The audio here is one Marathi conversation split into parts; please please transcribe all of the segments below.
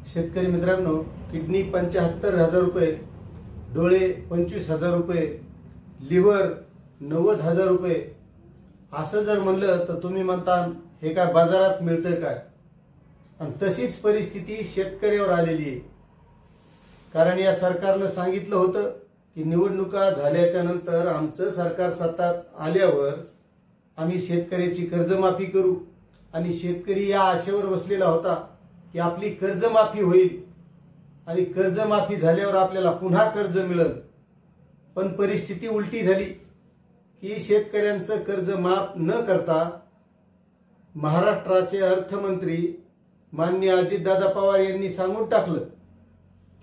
शेतकरी मित्रांनो, किडनी 75,000 रुपये, डोळे 25,000 रुपये, लिव्हर 90,000 रुपये असं जर म्हणलं तर तुम्ही म्हणता हे काय बाजारात मिळतंय काय? आणि तशीच परिस्थिती शेतकऱ्यावर आलेली आहे। कारण या सरकारनं सांगितलं होतं की निवडणुका झाल्याच्या नंतर आमचं सरकार सत्तेत आल्यावर आम्ही शेतकऱ्याची कर्जमाफी करू आणि शेतकरी या आशेवर बसलेला होता की आपली कर्जमाफी होईल आणि कर्जमाफी झाल्यावर आपल्याला पुन्हा कर्ज मिळेल। पण परिस्थिती उलटी झाली की शेतकऱ्यांचं कर्ज माफ न करता महाराष्ट्राचे अर्थमंत्री माननीय अजितदादा पवार यांनी सांगून टाकलं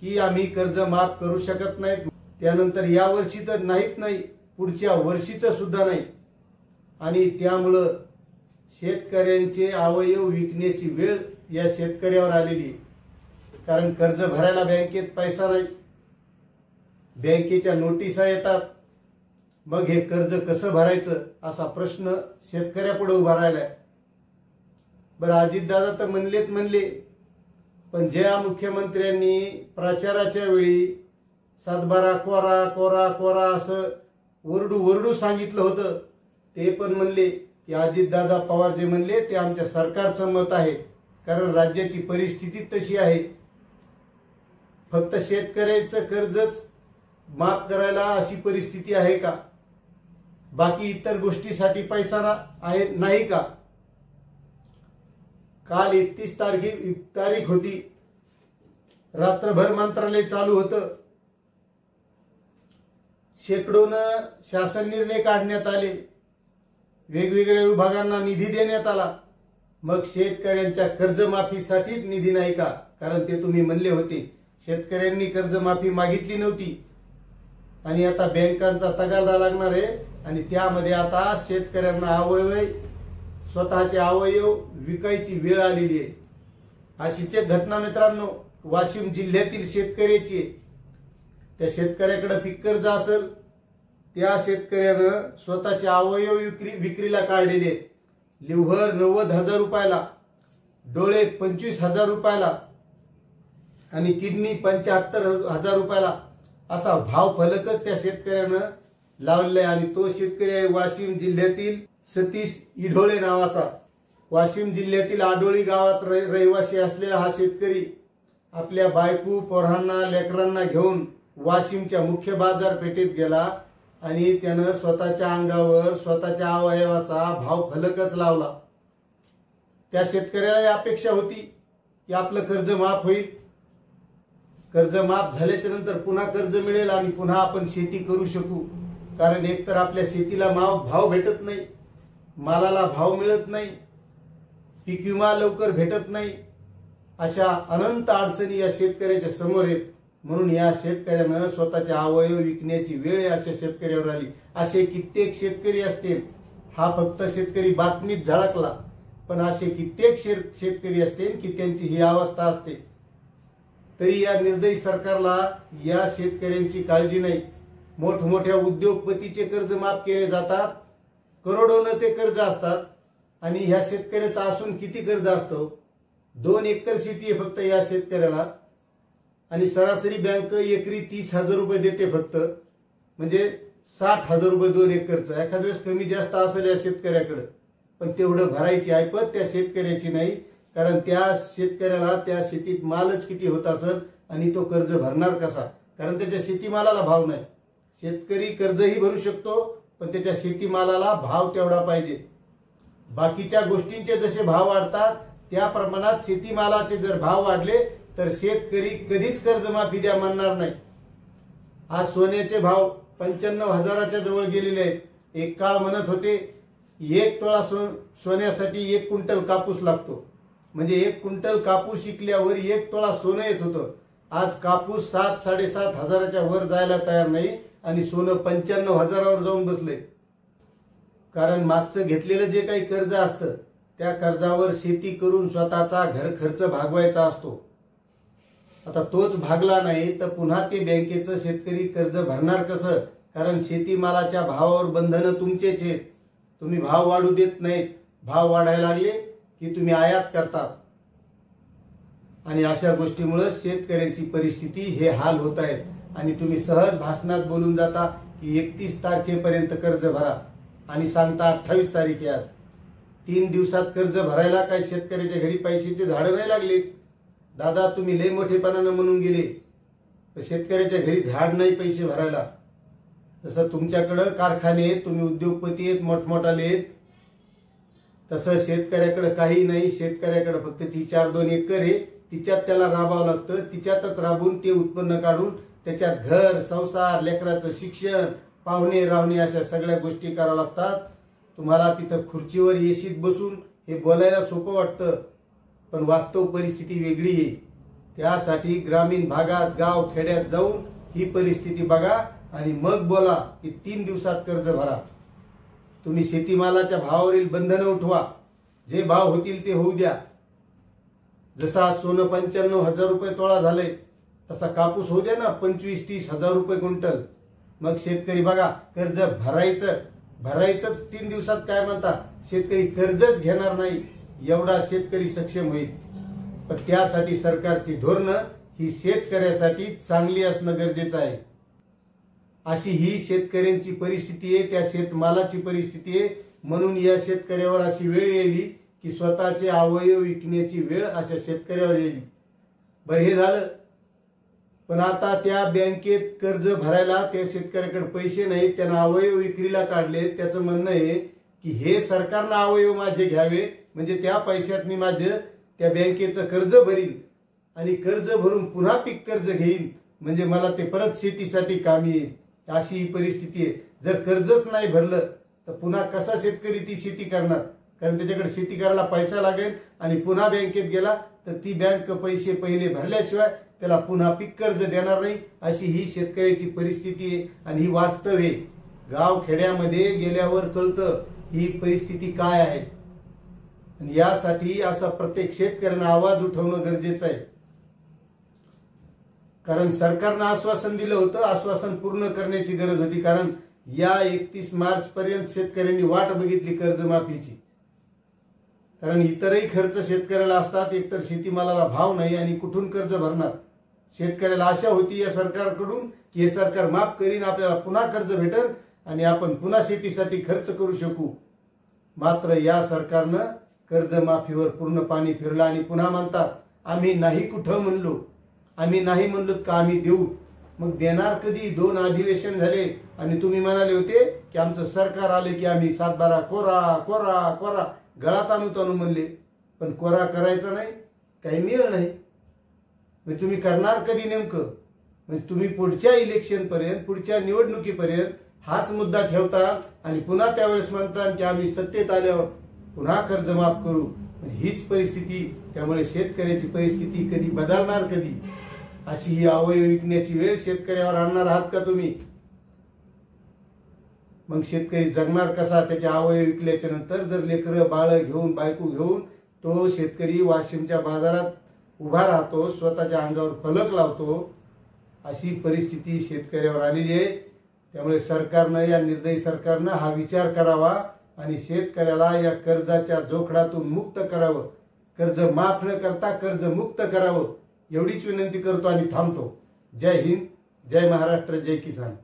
की आम्ही कर्ज माफ करू शकत नाहीत। त्यानंतर या वर्षी तर नाही, पुढच्या वर्षीचं सुद्धा नाही। आणि त्यामुळे शेतकऱ्यांचे अवयव विकण्याची वेळ या शेतकऱ्यावर आलेली। कारण कर्ज भरायला बँकेत पैसा नाही, बँकेच्या नोटिसा येतात, मग हे कर्ज कसं भरायचं असा प्रश्न शेतकऱ्यापुढे उभा राहिलाय। बरं, अजितदादा तर म्हणले, पण ज्या मुख्यमंत्र्यांनी प्रचाराच्या वेळी सातबारा कोरा कोरा कोरा असं ओरडू सांगितलं होतं, ते पण म्हणले की अजितदादा पवार जे म्हणले ते आमच्या सरकारचं मत आहे। कारण राज्याची परिस्थिती तशी आहे, फक्त शेतकऱ्याचं कर्जच माफ करायला अशी परिस्थिती आहे का? बाकी इतर गोष्टीसाठी पैसा नाही का? काल 31 तारीख होती, रात्रभर मंत्रालय चालू होतं, शेकडोनं शासन निर्णय काढण्यात आले, वेगवेगळ्या विभागांना निधी देण्यात आला। मग शेतकऱ्यांच्या कर्जमाफीसाठीच निधी नाही का? कारण ते तुम्ही म्हणले होते शेतकऱ्यांनी कर्जमाफी मागितली नव्हती आणि आता बँकांचा तगादा लागणार आहे आणि त्यामध्ये आता शेतकऱ्यांना स्वतःचे अवयव विकायची वेळ आलेली आहे। अशीच एक घटना मित्रांनो वाशिम जिल्ह्यातील शेतकऱ्याची। त्या शेतकऱ्याकडे पीक कर्ज असेल, त्या शेतकऱ्यानं स्वतःचे अवयव विक्रीला काढलेले आहेत। लिव्हर 90,000 रुपयाला, डोळे 25,000 रुपयाला आणि किडनी 75,000 रुपयाला असा भाव फलकच त्या शेतकऱ्यानं लावलाय। आणि तो शेतकरी आहे वाशिम जिल्ह्यातील सतीश इढोळे नावाचा। वाशिम जिल्ह्यातील आडोळी गावात रहिवासी असलेला हा शेतकरी आपल्या बायको, पोरांना, लेकरांना घेऊन वाशिमच्या मुख्य बाजारपेठेत गेला आणि त्यानं स्वतःच्या अंगावर स्वतःच्या अवयवाचा भाव फलकच लावला। त्या शेतकऱ्याला अपेक्षा होती की आपलं कर्ज माफ होईल, कर्ज माफ झाल्याच्या नंतर पुन्हा कर्ज मिळेल आणि पुन्हा आपण शेती करू शकू। कारण एकतर आपल्या शेतीला भाव भेटत नाही, मालाला भाव मिळत नाही, पीक विमा लवकर भेटत नाही, अशा अनंत अडचणी या शेतकऱ्याच्या समोर आहेत। म्हणून या शेतकऱ्यानं स्वतःचे अवयव विकण्याची वेळ अशा शेतकऱ्यावर आली। असे कित्येक शेतकरी असतील, हा फक्त शेतकरी बातमीत झळकला, पण असे कित्येक शेतकरी असतील की त्यांची ही अवस्था असते। तरी या निर्दयी सरकारला या शेतकऱ्यांची काळजी नाही। मोठमोठ्या उद्योगपतीचे कर्ज माफ केले जातात, करोडोनं ते कर्ज असतात आणि ह्या शेतकऱ्याचा असून किती कर्ज असतो? 2 एकर शेती आहे फक्त या शेतकऱ्याला आणि सरासरी बँक एकरी 30,000 रुपये देते फक्त, म्हणजे 60,000 रुपये 2 एकरचं। एखाद्या वेळेस कमी जास्त असेल या शेतकऱ्याकडे, पण तेवढं भरायची ऐपत त्या शेतकऱ्याची नाही। कारण त्या शेतकऱ्याला त्या शेतीत मालच किती होत असेल आणि तो कर्ज भरणार कसा? कारण त्याच्या शेतीमालाला भाव नाही। शेतकरी कर्जही भरू शकतो, पण त्याच्या शेतीमालाला भाव तेवढा पाहिजे। बाकीच्या गोष्टींचे जसे भाव वाढतात त्या प्रमाणात शेतीमालाचे जर भाव वाढले तर शेतकरी कधीच कर्जमाफी द्या म्हणणार नाही। आज सोन्याचे भाव 95,000च्या जवळ गेलेले आहेत। एक काळ म्हणत होते 1 तोळा सोन्यासाठी 1 क्विंटल कापूस लागतो, म्हणजे 1 क्विंटल कापूस विकल्यावर 1 तोळा सोनं येत होतं। आज कापूस 7-7.5 हजाराच्या वर जायला तयार नाही आणि सोनं 95,000वर जाऊन बसले। कारण मागचं घेतलेलं जे काही कर्ज असतं त्या कर्जावर शेती करून स्वतःचा घर खर्च भागवायचा असतो। आता तोच भागला नाही तर पुन्हा ते बँकेचं शेतकरी कर्ज भरणार कसं? कारण शेतीमालाच्या भावावर बंधनं तुमचेच आहेत, तुम्ही भाव वाढू देत नाहीत। भाव वाढायला लागले की तुम्ही आयात करतात आणि अशा गोष्टीमुळे शेतकऱ्यांची परिस्थिती हे हाल होत आहेत. आणि तुम्ही सहज भाषणात बोलून जाता की 31 तारखेपर्यंत कर्ज भरा आणि सांगता 28 तारीख आहे आज. 3 दिवसात कर्ज भरायला काही शेतकऱ्याच्या घरी पैशाचे झाडं नाही लागले. दादा तुम्ही लय मोठेपणानं म्हणून गेले, तर शेतकऱ्याच्या घरी झाड नाही पैसे भरायला. तसं तुमच्याकडं कारखाने आहेत, तुम्ही उद्योगपती आहेत, मोठमोठाले आहेत, तसं शेतकऱ्याकडे काही नाही. शेतकऱ्याकडे फक्त ती 4-2 एकर आहे, तिच्यात त्याला राबावं लागतं. तिच्यातच राबून ते उत्पन्न काढून त्याच्यात घर संसार लेकराचं शिक्षण पाहुणे रावणे अशा सगळ्या गोष्टी कराव्या लागतात. तुम्हाला तिथं खुर्चीवर एसीत बसून हे बोलायला सोपं वाटतं, पण वास्तव परिस्थिती वेगळी आहे. त्यासाठी ग्रामीण भागात गाव खेड्यात जाऊन ही परिस्थिती बघा आणि मग बोला की 3 दिवसात कर्ज भरा. तुम्ही शेतीमालाच्या भावावरील बंधनं उठवा, जे भाव होतील ते होऊ द्या. जसा सोनं 95,000 रुपये तोळा झालंय, तसा कापूस होऊ द्या ना 25-30 हजार रुपये क्विंटल. मग शेतकरी बघा कर्ज भरायचंच 3 दिवसात काय म्हणता, शेतकरी कर्जच घेणार नाही, एवढा शेतकरी सक्षम होईल. पण त्यासाठी सरकारची धोरणं ही शेतकऱ्यासाठी चांगली असणं गरजेचं आहे. अशी ही शेतकऱ्यांची परिस्थिती आहे, त्या शेतमालाची परिस्थिती आहे. म्हणून या शेतकऱ्यावर अशी वेळ येईल की स्वतःचे अवयव विकण्याची वेळ अशा शेतकऱ्यावर येईल. बरं हे झालं, पण आता त्या बँकेत कर्ज भरायला त्या शेतकऱ्याकडे पैसे नाहीत, त्यानं अवयव विक्रीला काढले. त्याचं म्हणणं आहे की हे सरकारनं अवयव माझे घ्यावे, म्हणजे त्या पैशात मी माझं त्या बँकेचं कर्ज भरीन आणि कर्ज भरून पुन्हा पीक कर्ज घेईन, म्हणजे मला ते परत शेतीसाठी कामी येईल. अशी ही परिस्थिती आहे. जर कर्जच नाही भरलं तर पुन्हा कसा शेतकरी ती शेती करणार, कारण त्याच्याकडे शेती करायला पैसा लागेल. आणि पुन्हा बँकेत गेला तर ती बँक पैसे पहिले भरल्याशिवाय त्याला पुन्हा पीक कर्ज देणार नाही. अशी ही शेतकऱ्याची परिस्थिती आहे आणि ही वास्तव आहे. गाव खेड्यामध्ये गेल्यावर कळतं ही परिस्थिती काय आहे. आणि यासाठी असा प्रत्येक शेतकऱ्यांना आवाज उठवणं गरजेचं आहे. कारण सरकारनं आश्वासन दिलं होतं, आश्वासन पूर्ण करण्याची गरज होती. कारण या 31 मार्च पर्यंत शेतकऱ्यांनी वाट बघितली कर्जमाफीची. कारण इतरही खर्च शेतकऱ्याला असतात, एकतर शेतीमालाला भाव नाही आणि कुठून कर्ज भरणार. शेतकऱ्याला आशा होती या सरकारकडून की हे सरकार माफ करीन, आपल्याला पुन्हा कर्ज भेटेल आणि आपण पुन्हा शेतीसाठी खर्च करू शकू. मात्र या सरकारनं कर्जमाफीवर पूर्ण पाणी फिरलं आणि पुन्हा म्हणतात आम्ही नाही कुठं म्हणलो, आम्ही नाही म्हणलो का आम्ही देऊ. मग देणार कधी? 2 अधिवेशन झाले आणि तुम्ही म्हणाले होते की आमचं सरकार आले की आम्ही 7-12 कोरा कोरा कोरा गळात आणू म्हणले, पण कोरा करायचा नाही, काही मिळ नाही. म्हणजे तुम्ही करणार कधी नेमकं? म्हणजे तुम्ही पुढच्या इलेक्शन पर्यंत, पुढच्या निवडणुकीपर्यंत हाच मुद्दा ठेवता आणि पुन्हा त्यावेळेस म्हणता की आम्ही सत्तेत आल्यावर पुन्हा कर्ज माफ करू. हीच परिस्थिती. त्यामुळे शेतकऱ्याची परिस्थिती कधी बदलणार कधी? अशी ही अवयव विकण्याची वेळ शेतकऱ्यावर आणणार आहात का तुम्ही? मग शेतकरी जगणार कसा त्याच्या अवयव विकल्याच्या नंतर? जर लेकरं बाळ घेऊन बायको घेऊन तो शेतकरी वाशिमच्या बाजारात उभा राहतो, स्वतःच्या अंगावर फलक लावतो, अशी परिस्थिती शेतकऱ्यावर आलेली आहे. त्यामुळे सरकारनं, या निर्दयी सरकारनं हा विचार करावा आणि शेतकऱ्याला या कर्जाच्या जोखडातून मुक्त करावं. कर्ज माफ न करता कर्ज मुक्त करावं, एवढीच विनंती करतो आणि थांबतो. जय हिंद, जय महाराष्ट्र, जय किसान.